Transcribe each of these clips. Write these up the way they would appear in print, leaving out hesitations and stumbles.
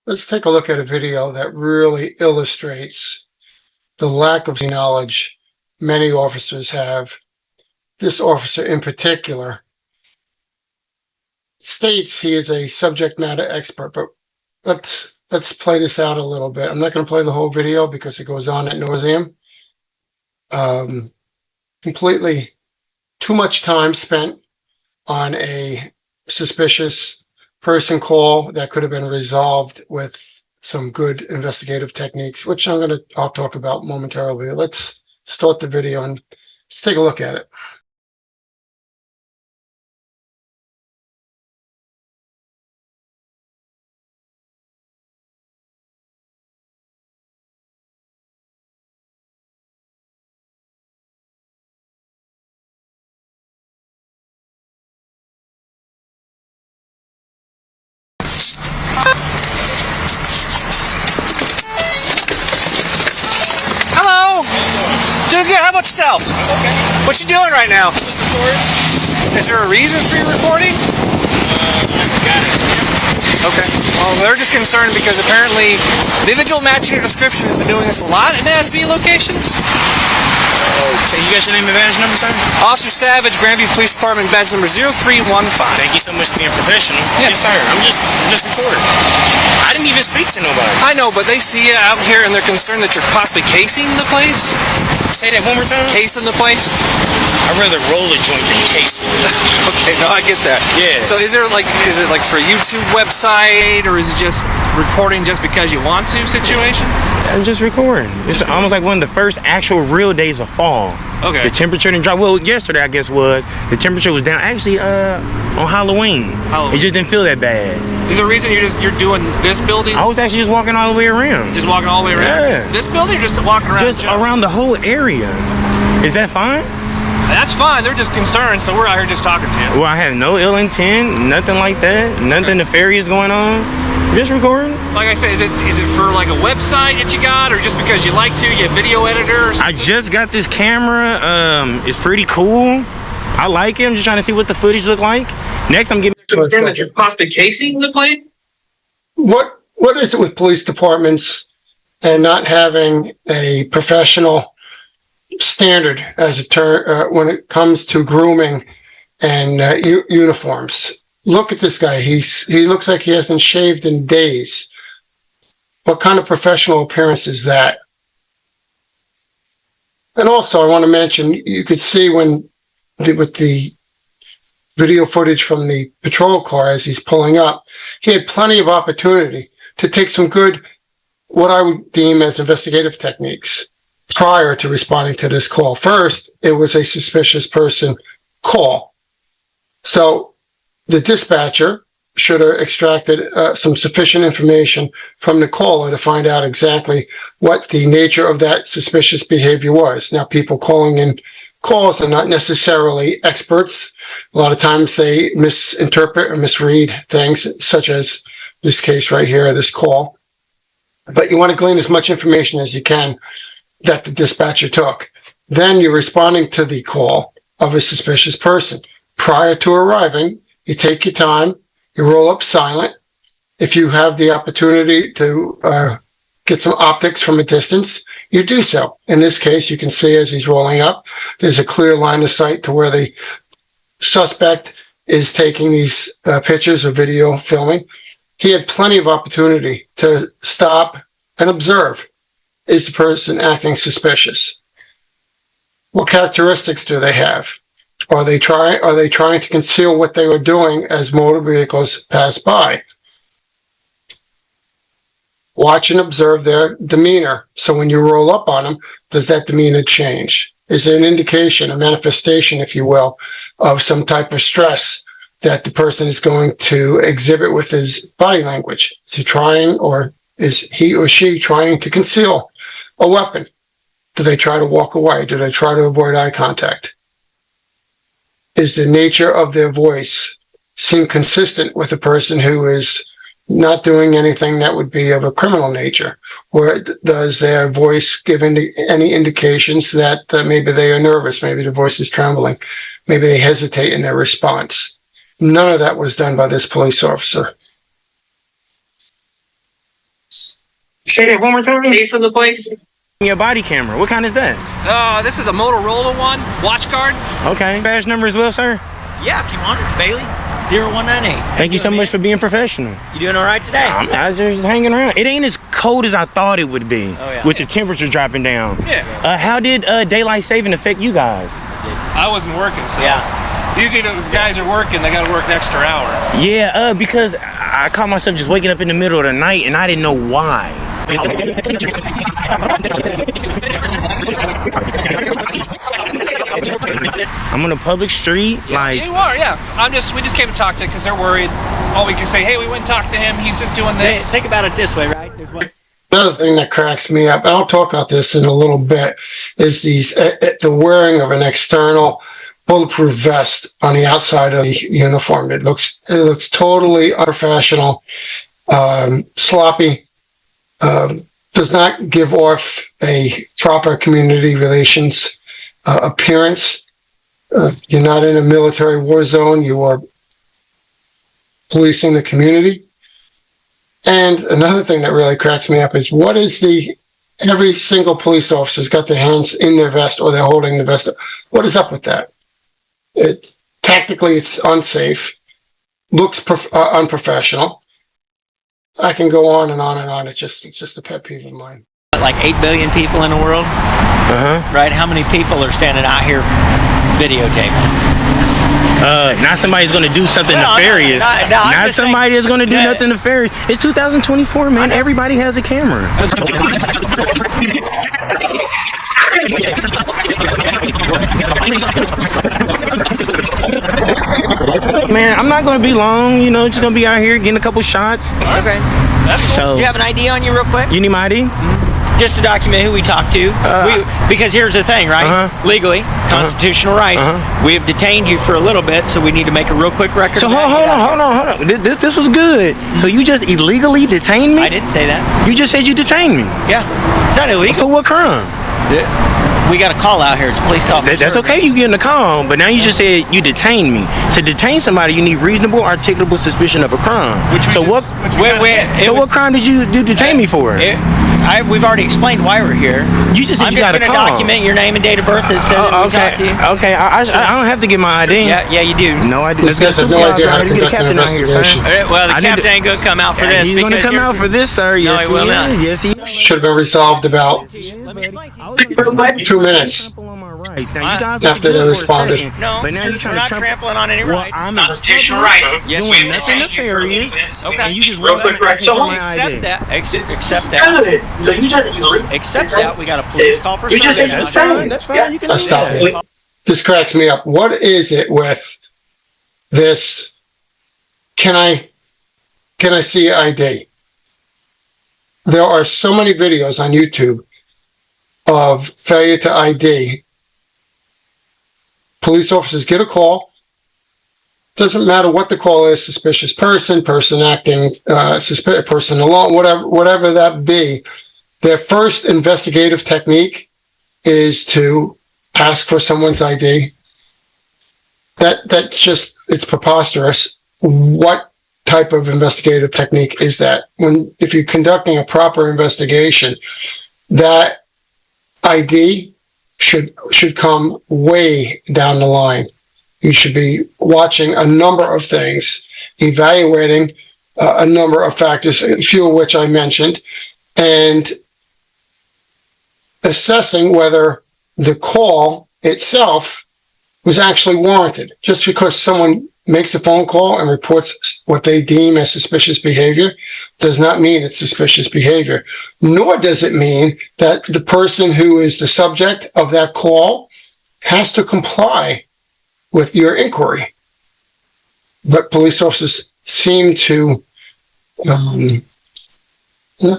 Let's take a look at a video that really illustrates the lack of knowledge many officers have. This officer in particular states he is a subject matter expert, but let's play this out a little bit. I'm not going to play the whole video because it goes on ad nauseum. Completely too much time spent on a suspicious person call that could have been resolved with some good investigative techniques, which I'll talk about momentarily. Let's start the video and let's take a look at it. Hello! Doing good, how about yourself? Okay. What you doing right now? Just recording. Is there a reason for your recording? I got it. Yeah. Okay. Well, they're just concerned because apparently individual matching your description has been doing this a lot in ASB locations. Okay, you got your name and badge number, sir? Officer Savage, Grandview Police Department, badge number 0315. Thank you so much for being professional. Yeah. Yes, sir. I'm just recording. I didn't even speak to nobody. I know, but they see you out here and they're concerned that you're possibly casing the place. Say that one more time. Casing the place? I'd rather roll a joint than case one. Okay, no, I get that. Yeah. So is it like for a YouTube website, or is it just recording just because you want to situation? I'm just recording. It's almost like one of the first actual real days of fall. Okay. The temperature didn't drop. Well, yesterday I guess the temperature was down. Actually, on Halloween. It just didn't feel that bad. Is there a reason you're doing this building? I was actually just walking all the way around. Just walking all the way around? Yeah. This building, or just walking around? Just around the whole area. Is that fine? That's fine. They're just concerned, so we're out here just talking to you. Well, I had no ill intent, nothing like that, nothing nefarious going on. Just recording. Like I said, is it for like a website that you got, or just because you like to? You a video editor or something? I just got this camera. It's pretty cool. I like it. I'm just trying to see what the footage look like. Next, I'm getting concerned that you're possibly casing the plane. What is it with police departments and not having a professional standard as when it comes to grooming and uniforms? Look at this guy. He looks like he hasn't shaved in days. What kind of professional appearance is that? And also, I want to mention, you could see with the video footage from the patrol car as he's pulling up, he had plenty of opportunity to take some good, what I would deem as investigative techniques prior to responding to this call. First, it was a suspicious person call. So the dispatcher should have extracted some sufficient information from the caller to find out exactly what the nature of that suspicious behavior was. Now, people calling in calls are not necessarily experts. A lot of times they misinterpret or misread things, such as this case right here, this call. But you want to glean as much information as you can that the dispatcher took. Then you're responding to the call of a suspicious person. Prior to arriving, you take your time, you roll up silent. If you have the opportunity to get some optics from a distance, you do so. In this case, you can see as he's rolling up, there's a clear line of sight to where the suspect is taking these pictures or video filming. He had plenty of opportunity to stop and observe. Is the person acting suspicious? What characteristics do they have? Are they trying to conceal what they were doing as motor vehicles pass by? Watch and observe their demeanor. So when you roll up on them, does that demeanor change? Is there an indication, a manifestation, if you will, of some type of stress that the person is going to exhibit with his body language? Is he trying, or is he or she trying to conceal a weapon? Do they try to walk away? Do they try to avoid eye contact? Is the nature of their voice seem consistent with a person who is not doing anything that would be of a criminal nature? Or does their voice give any indications that maybe they are nervous, maybe the voice is trembling, maybe they hesitate in their response? None of that was done by this police officer. Say that one more time. Face of the place? Your body camera. What kind is that? This is a Motorola one, watch guard. Okay. Badge number as well, sir? Yeah, if you want it, it's Bailey 0198. Thank you so much for being professional. You doing all right today? I was just hanging around. It ain't as cold as I thought it would be. Oh, yeah. With the temperature dropping down. Yeah. How did daylight saving affect you guys? I wasn't working, so. Yeah. Usually those guys are working, they gotta work an extra hour. Yeah, because I caught myself just waking up in the middle of the night and I didn't know why. I'm on a public street, like. You are, yeah. We just came to talk to because they're worried. All we can say, hey, we went and talked to him. He's just doing this. Hey, think about it this way, right? There's one. Another thing that cracks me up, and I'll talk about this in a little bit, is the wearing of an external bulletproof vest on the outside of the uniform. It looks totally unprofessional, sloppy, does not give off a proper community relations appearance. You're not in a military war zone. You are policing the community. And another thing that really cracks me up is every single police officer's got their hands in their vest or they're holding the vest. What is up with that? Tactically, it's unsafe, looks unprofessional. I can go on and on and on. It's just a pet peeve of mine. Like 8 billion people in the world, right? How many people are standing out here videotaping? Not somebody's gonna do something nefarious. Not somebody is gonna do nothing nefarious. It's 2024, man. Everybody has a camera. Man, I'm not gonna be long. Just gonna be out here getting a couple shots. Okay, that's cool. So, do you have an ID on you real quick? You need my ID? Just to document who we talked to. Because here's the thing, right? Legally, constitutional rights. We have detained you for a little bit, so we need to make a real quick record. So hold on. This was good. So you just illegally detained me? I didn't say that. You just said you detained me. Yeah, it's not illegal. For what crime? We got a call out here. It's a police call. That's okay. You getting a call, but now you just said you detained me. To detain somebody, you need reasonable, articulable suspicion of a crime. What crime did you detain me for? We've already explained why we're here. You just said you got a call. I'm just going to document your name and date of birth that says that we talked to you. Okay. I don't have to get my ID. Yeah, you do. No, I do. This guy's have no idea how to conduct an investigation. Well, the captain ain't going to come out for this. He's going to come out for this, sir. No, he will not. Yes, he is. Should have been resolved about 2 minutes after they responded. No, but now we're not trampling on any rights. I'm constitutional right. Yes, doing nothing nefarious. Okay. And you just real quick, right. So accept that. Accept that. So you just accept that. We got a police call for service. That's fine. That's fine. You can do Stop that. it. This cracks me up. What is it with this? Can I see ID? There are so many videos on YouTube of failure to ID. Police officers get a call. Doesn't matter what the call is, suspicious person acting, person alone, whatever that be. Their first investigative technique is to ask for someone's ID. That's just, it's preposterous. What type of investigative technique is that? If you're conducting a proper investigation, that ID should come way down the line. You should be watching a number of things, evaluating a number of factors, a few of which I mentioned, and assessing whether the call itself was actually warranted. Just because someone makes a phone call and reports what they deem as suspicious behavior does not mean it's suspicious behavior, nor does it mean that the person who is the subject of that call has to comply with your inquiry. But police officers seem to not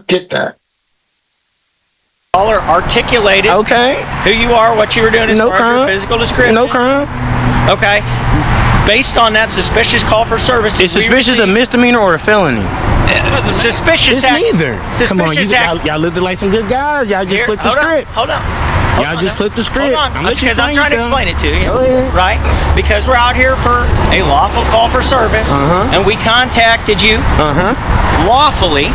get that. Caller articulated who you are, what you were doing as far as your physical description. No crime. Okay. Based on that suspicious call for service, is suspicious a misdemeanor or a felony? Suspicious it's act. neither. Suspicious Come on, y'all lived like some good guys. Y'all just flipped the script. Hold on. Y'all just flipped the script. Hold on, because I'm trying to explain it to you. Right? Because we're out here for a lawful call for service, and we contacted you lawfully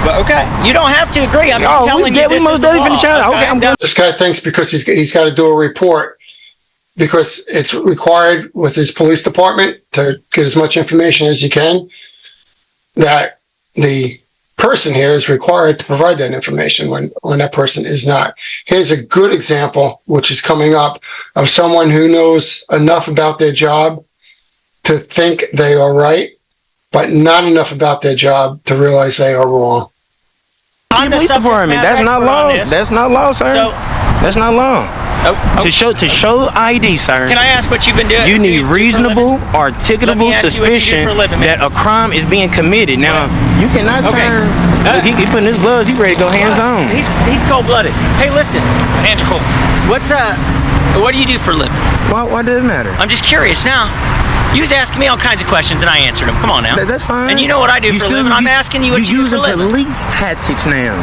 Well, okay, you don't have to agree. I'm just telling you. We most definitely finna challenge. Okay, I'm done. This guy thinks because he's got to do a report because it's required with his police department to get as much information as he can, that the person here is required to provide that information when that person is not. Here's a good example, which is coming up, of someone who knows enough about their job to think they are right, but not enough about their job to realize they are wrong. On the Police department. That's not law. That's not law, sir. So, that's not law. To show ID, sir. Can I ask what you've been doing? You need reasonable, articulable suspicion that a crime is being committed. Now, you cannot turn. Look, he putting his gloves. He ready to go hands on. He's cold-blooded. Hey, listen. Hands are cold. What do you do for a living? Why does it matter? I'm just curious now. You was asking me all kinds of questions and I answered them. Come on now. That's fine. And you know what I do for a living. I'm asking you what you do for a living. You use police tactics now.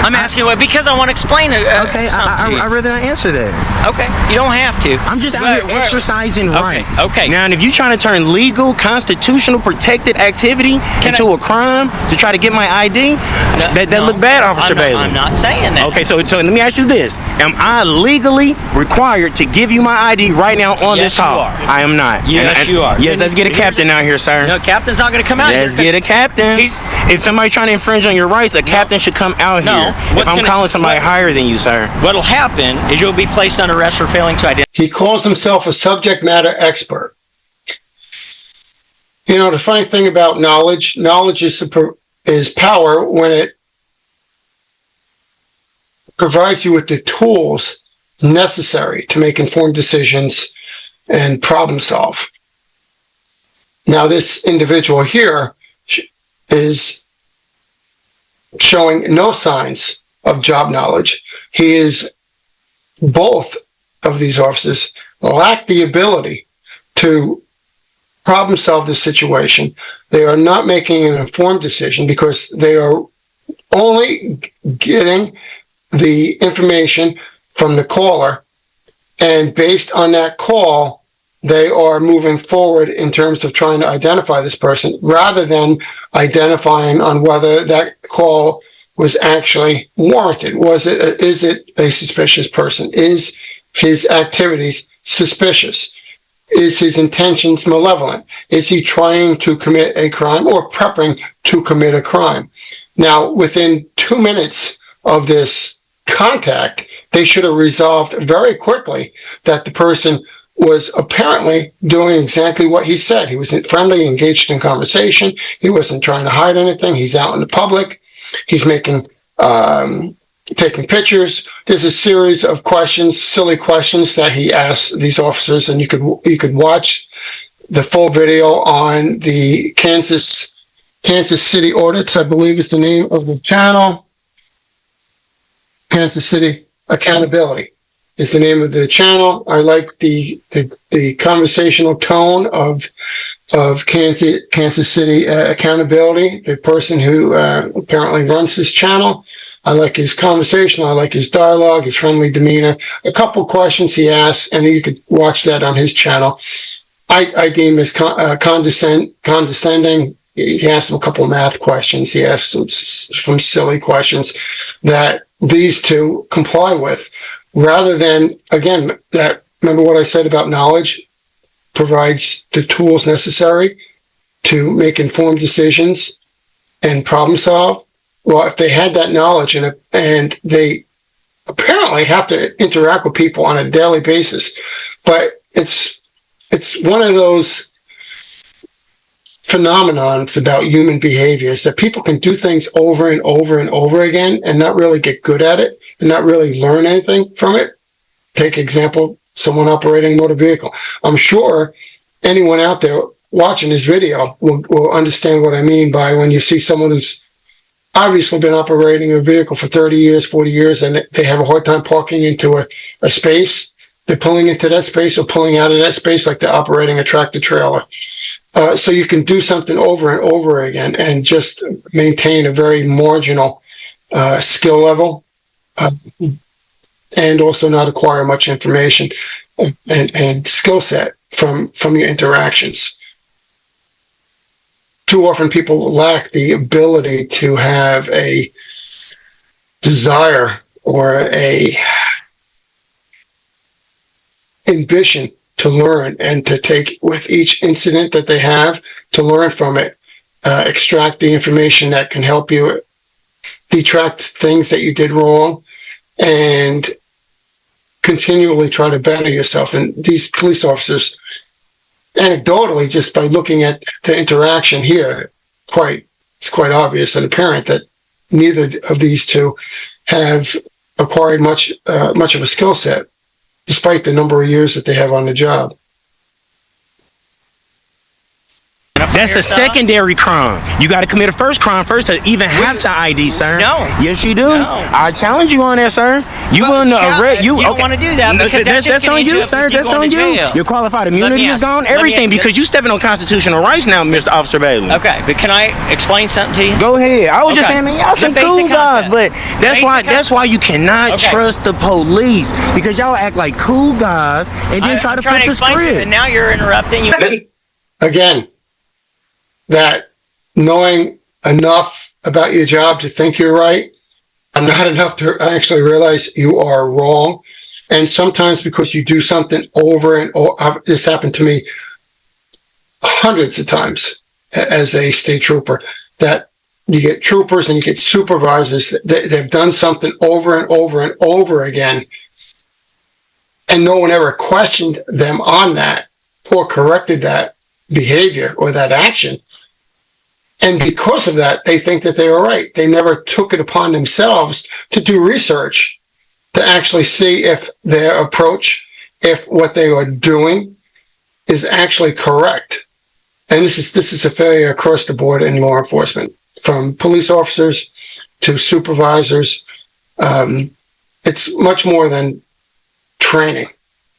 I'm asking you because I want to explain something to you. I'd rather not answer that. Okay, you don't have to. I'm just out here exercising rights. Okay. Now, if you're trying to turn legal, constitutional, protected activity into a crime to try to get my ID, that look bad, Officer Bailey. I'm not saying that. Okay, so let me ask you this: am I legally required to give you my ID right now on this call? Yes, you are. I am not. Yes, you are. Yes, let's get a captain out here, sir. No, captain's not going to come out here. Let's get a captain. If somebody's trying to infringe on your rights, a captain should come out here. If I'm calling somebody higher than you, sir. What'll happen is you'll be placed under arrest for failing to identify. He calls himself a subject matter expert. You know, the funny thing about knowledge is power when it provides you with the tools necessary to make informed decisions and problem solve. Now, this individual here is showing no signs of job knowledge. Both of these officers lack the ability to problem solve the situation. They are not making an informed decision because they are only getting the information from the caller, and based on that call, they are moving forward in terms of trying to identify this person rather than identifying on whether that call was actually warranted. Is it a suspicious person? Is his activities suspicious? Is his intentions malevolent? Is he trying to commit a crime or prepping to commit a crime? Now, within 2 minutes of this contact, they should have resolved very quickly that the person was apparently doing exactly what he said. He was friendly, engaged in conversation. He wasn't trying to hide anything. He's out in the public. He's taking pictures. There's a series of questions, silly questions that he asked these officers, and you could watch the full video on the Kansas City Audits, I believe is the name of the channel. Kansas City Accountability is the name of the channel. I like the conversational tone of Kansas City Accountability, the person who apparently runs this channel. I like his conversation. I like his dialogue, his friendly demeanor. A couple questions he asks, and you could watch that on his channel. I deem as condescending. He asked him a couple math questions. He asked some silly questions that these two comply with, rather than, again, remember what I said about knowledge provides the tools necessary to make informed decisions and problem solve. Well, if they had that knowledge and they apparently have to interact with people on a daily basis, but it's one of those phenomenons about human behaviors that people can do things over and over and over again and not really get good at it and not really learn anything from it. Take example, someone operating a motor vehicle. I'm sure anyone out there watching this video will understand what I mean by when you see someone who's obviously been operating a vehicle for 30 years, 40 years, and they have a hard time parking into a space. They're pulling into that space or pulling out of that space like they're operating a tractor trailer. So you can do something over and over again and just maintain a very marginal skill level and also not acquire much information and skill set from your interactions. too often people lack the ability to have a desire or a ambition to learn and to take with each incident that they have, to learn from it, extract the information that can help you detract things that you did wrong, and continually try to better yourself. And these police officers, anecdotally, just by looking at the interaction here, it's quite obvious and apparent that neither of these two have acquired much of a skill set, despite the number of years that they have on the job. That's a secondary crime. You got to commit a first crime first to even have to ID, sir. No. Yes, you do. No. I challenge you on that, sir. You want to arrest you? You don't want to do that because that's on you, sir. That's on you. Your qualified immunity is gone. Everything because you stepping on constitutional rights now, Mr. Officer Bailey. Okay, but can I explain something to you? Go ahead. I was just saying, man, y'all some cool guys, concept. but that's why you cannot trust the police, because y'all act like cool guys and then try to flip the script. And now you're interrupting. Again, that knowing enough about your job to think you're right, and not enough to actually realize you are wrong. And sometimes because you do something over and over, this happened to me hundreds of times as a state trooper, that you get troopers and you get supervisors, they've done something over and over and over again, and no one ever questioned them on that or corrected that behavior or that action. And because of that, they think that they are right. They never took it upon themselves to do research to actually see if their approach, if what they are doing is actually correct. And this is a failure across the board in law enforcement, from police officers to supervisors. It's much more than training.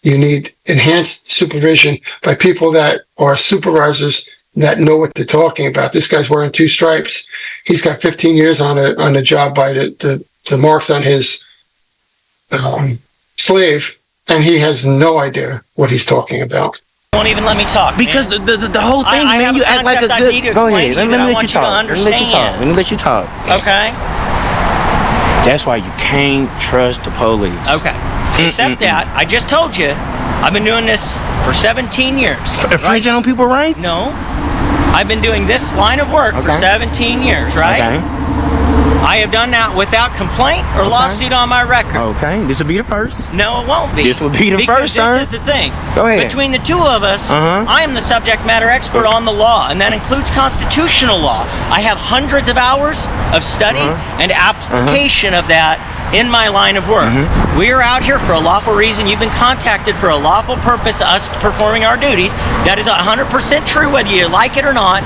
You need enhanced supervision by people that are supervisors that know what they're talking about. This guy's wearing 2 stripes. He's got 15 years on a job by the marks on his sleeve, and he has no idea what he's talking about. Won't even let me talk. Because the whole thing, man, you act like a good. Go ahead. Let me let you talk. Let me let you talk. Okay. That's why you can't trust the police. Okay. Except that I just told you, I've been doing this for 17 years. Infringing on people's rights? No. I've been doing this line of work for 17 years, right? Okay. I have done that without complaint or lawsuit on my record. Okay, this will be the first. No, it won't be. This will be the because first, sir. This is the thing. Go ahead. Between the two of us, I am the subject matter expert on the law, and that includes constitutional law. I have hundreds of hours of study and application of that in my line of work. We are out here for a lawful reason. You've been contacted for a lawful purpose, us performing our duties. That is 100% true, whether you like it or not.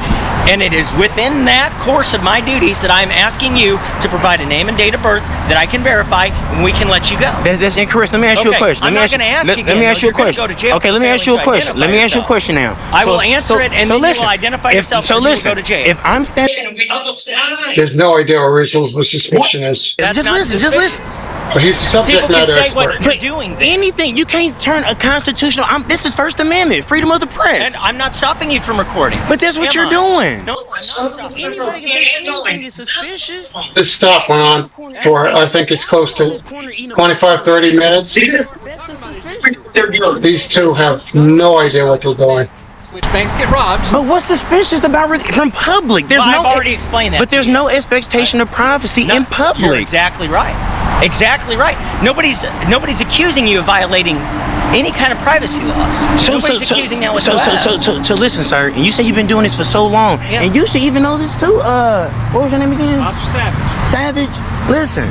And it is within that course of my duties that I'm asking you to provide a name and date of birth that I can verify, and we can let you go. That's incorrect. Let me ask you a question. I'm not going to ask you again. Let me ask you a question. Go to jail. Okay, let me ask you a question. Let me ask you a question now. I will answer it, and then you will identify yourself, and you will go to jail. If I'm standing... There's no idea what reasonable suspicion is. That's not suspicious. But he's a subject People can matter say expert. what you're doing. Anything. You can't turn a constitutional... this is First Amendment, freedom of the press. And I'm not stopping you from recording. But that's what you're doing. No, I'm not stopping you. Anything is suspicious. This stop went on for, I think it's close to 25, 30 minutes. These two have no idea what they're doing. Which banks get robbed. But what's suspicious about from public? There's I've already explained that. But there's no expectation of privacy in public. You're exactly right. Exactly right. Nobody's accusing you of violating any kind of privacy laws. Nobody's accusing that whatsoever. So listen, sir. And you say you've been doing this for so long, and you should even know this too. What was your name again? Officer Savage. Savage. Listen.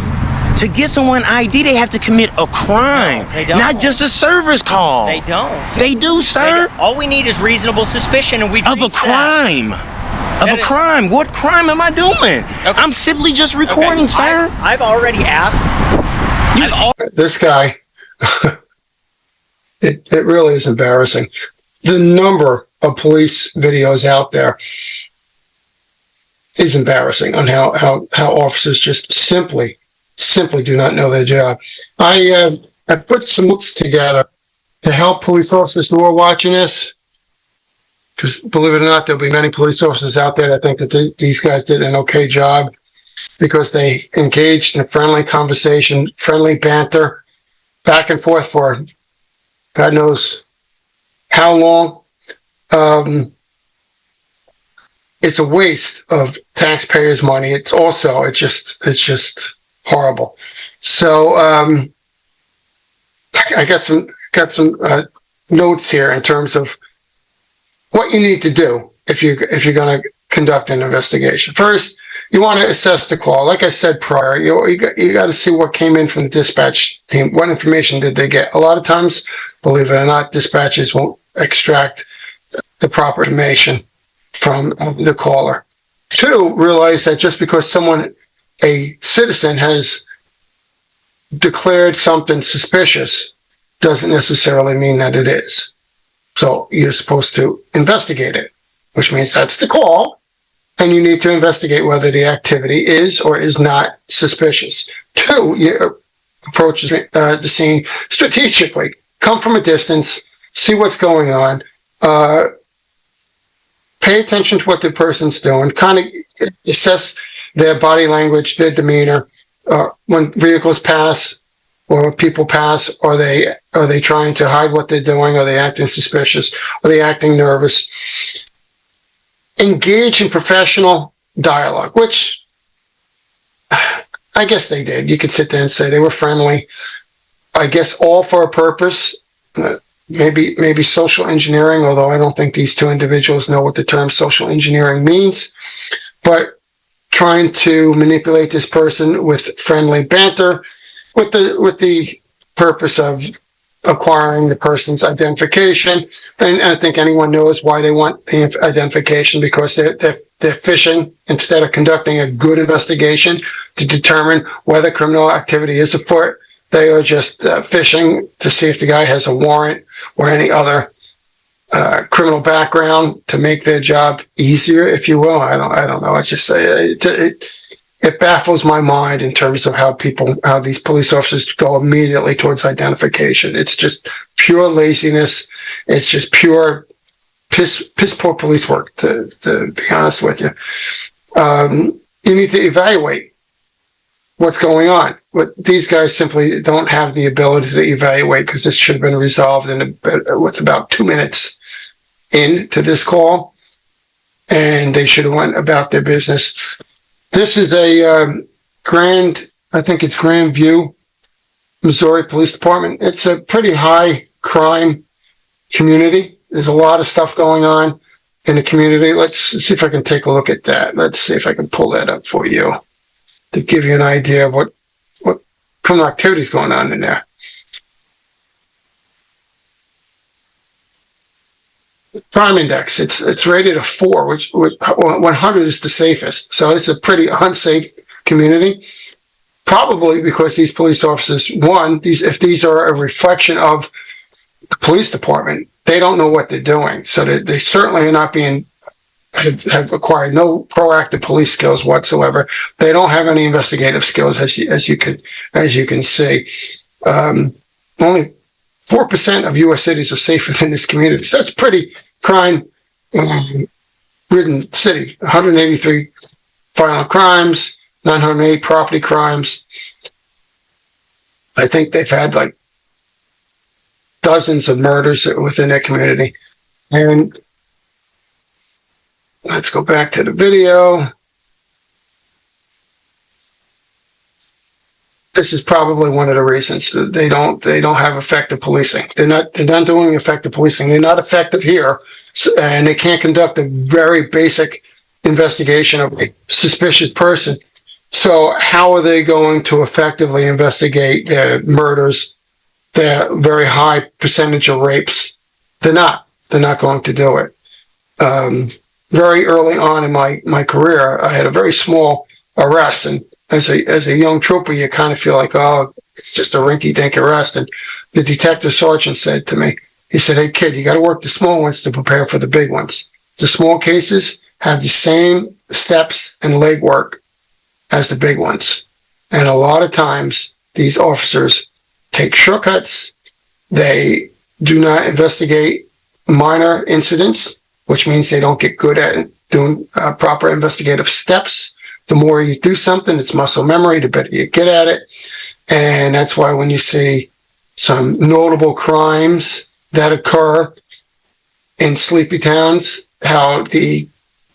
To get someone ID, they have to commit a crime, no, they don't. Not just a service call. They don't. They do, sir. All we need is reasonable suspicion, and we've of a crime. Of a crime. What crime am I doing? Okay. I'm simply just recording, sir. I've already asked. This guy, it really is embarrassing. The number of police videos out there is embarrassing on how officers just simply do not know their job. I put some looks together to help police officers who are watching this because believe it or not, there'll be many police officers out there that think that these guys did an okay job because they engaged in a friendly conversation, friendly banter, back and forth for God knows how long. It's a waste of taxpayers' money. It's just horrible. So I got some notes here in terms of what you need to do if you're going to conduct an investigation. First, you want to assess the call. Like I said prior, you got to see what came in from the dispatch team. What information did they get? A lot of times, believe it or not, dispatchers won't extract the proper information from the caller. Two, realize that just because a citizen has declared something suspicious doesn't necessarily mean that it is. So you're supposed to investigate it, which means that's the call, and you need to investigate whether the activity is or is not suspicious. Two, you approach the scene strategically. Come from a distance, see what's going on, pay attention to what the person's doing, kind of assess their body language, their demeanor. When vehicles pass or people pass, are they trying to hide what they're doing? Are they acting suspicious? Are they acting nervous? Engage in professional dialogue, which I guess they did. You could sit there and say they were friendly. I guess all for a purpose. Maybe social engineering, although I don't think these two individuals know what the term social engineering means. But trying to manipulate this person with friendly banter, with the purpose of acquiring the person's identification. And I think anyone knows why they want the identification, because they're fishing instead of conducting a good investigation to determine whether criminal activity is afoot. They are just fishing to see if the guy has a warrant or any other criminal background to make their job easier, if you will. I don't know. I just say it baffles my mind in terms of how these police officers go immediately towards identification. It's just pure laziness. It's just pure piss poor police work, to be honest with you. You need to evaluate what's going on. But these guys simply don't have the ability to evaluate, because this should have been resolved with about 2 minutes into this call, and they should have went about their business. This is I think it's Grand View, Missouri Police Department. It's a pretty high crime community. There's a lot of stuff going on in the community. Let's see if I can take a look at that. Let's see if I can pull that up for you to give you an idea of what criminal activity is going on in there. Crime index, it's rated a 4, which 100 is the safest. So it's a pretty unsafe community, probably because these police officers, if these are a reflection of the police department, they don't know what they're doing. So they certainly are not have acquired no proactive police skills whatsoever. They don't have any investigative skills, as you can see. Only 4% of U.S. cities are safer than this community. So that's pretty crime-ridden city. 183 violent crimes, 908 property crimes. I think they've had like dozens of murders within their community. And let's go back to the video. This is probably one of the reasons that they don't have effective policing. They're not doing effective policing. They're not effective here, and they can't conduct a very basic investigation of a suspicious person. So how are they going to effectively investigate their murders, their very high percentage of rapes? They're not going to do it. Very early on in my career, I had a very small arrest, and as a young trooper, you kind of feel like, oh, it's just a rinky-dink arrest. And the detective sergeant said to me, he said, "Hey kid, you got to work the small ones to prepare for the big ones. The small cases have the same steps and legwork as the big ones. And a lot of times these officers take shortcuts. They do not investigate minor incidents which means they don't get good at doing proper investigative steps. The more you do something, it's muscle memory, the better you get at it. And that's why when you see some notable crimes that occur in sleepy towns, how the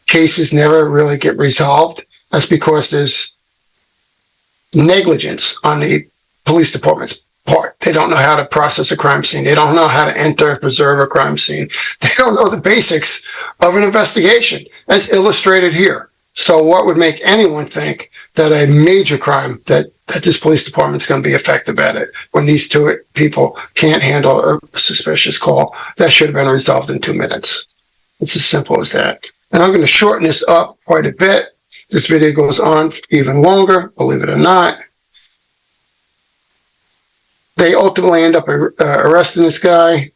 cases never really get resolved, that's because there's negligence on the police department's part. They don't know how to process a crime scene. They don't know how to enter and preserve a crime scene. They don't know the basics of an investigation, as illustrated here. So what would make anyone think that a major crime, that this police department's going to be effective at it, when these two people can't handle a suspicious call that should have been resolved in 2 minutes? It's as simple as that. And I'm going to shorten this up quite a bit. This video goes on even longer, believe it or not. They ultimately end up arresting this guy.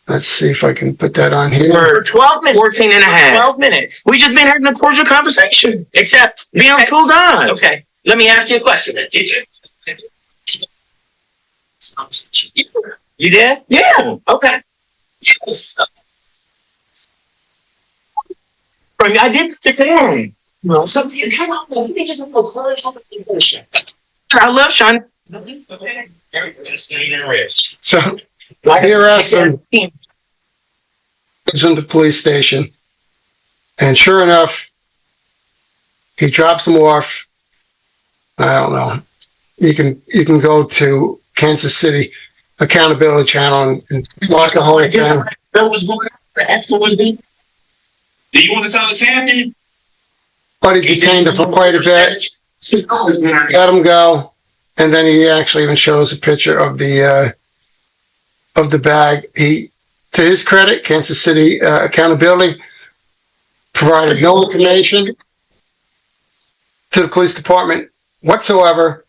Let's see if I can put that on here. For 12 minutes. 14 and a half. 12 minutes. We just been having a cordial conversation. Except, Being cool down. okay, let me ask you a question then. Did you? You did? Yeah. Okay. Yes. I did the thing. Well, so you come on, let me just have a close conversation. I love Sean. So he arrests him, goes into the police station, and sure enough, he drops him off. I don't know. You can go to Kansas City Accountability Channel and watch the whole thing. That was going afterwards. Do you want to tell the captain? But he detained him for quite a bit. Let him go. And then he actually even shows a picture of the bag. He, to his credit, Kansas City Accountability provided no information to the police department whatsoever,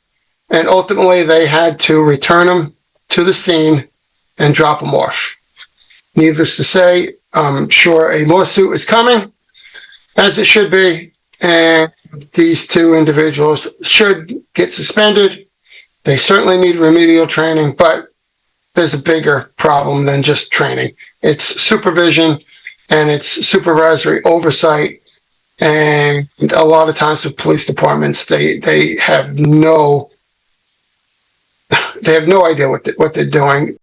and ultimately they had to return him to the scene and drop him off. Needless to say, I'm sure a lawsuit is coming, as it should be, and these two individuals should get suspended. They certainly need remedial training, but there's a bigger problem than just training. It's supervision and it's supervisory oversight. And a lot of times with police departments, they have no idea what they're doing.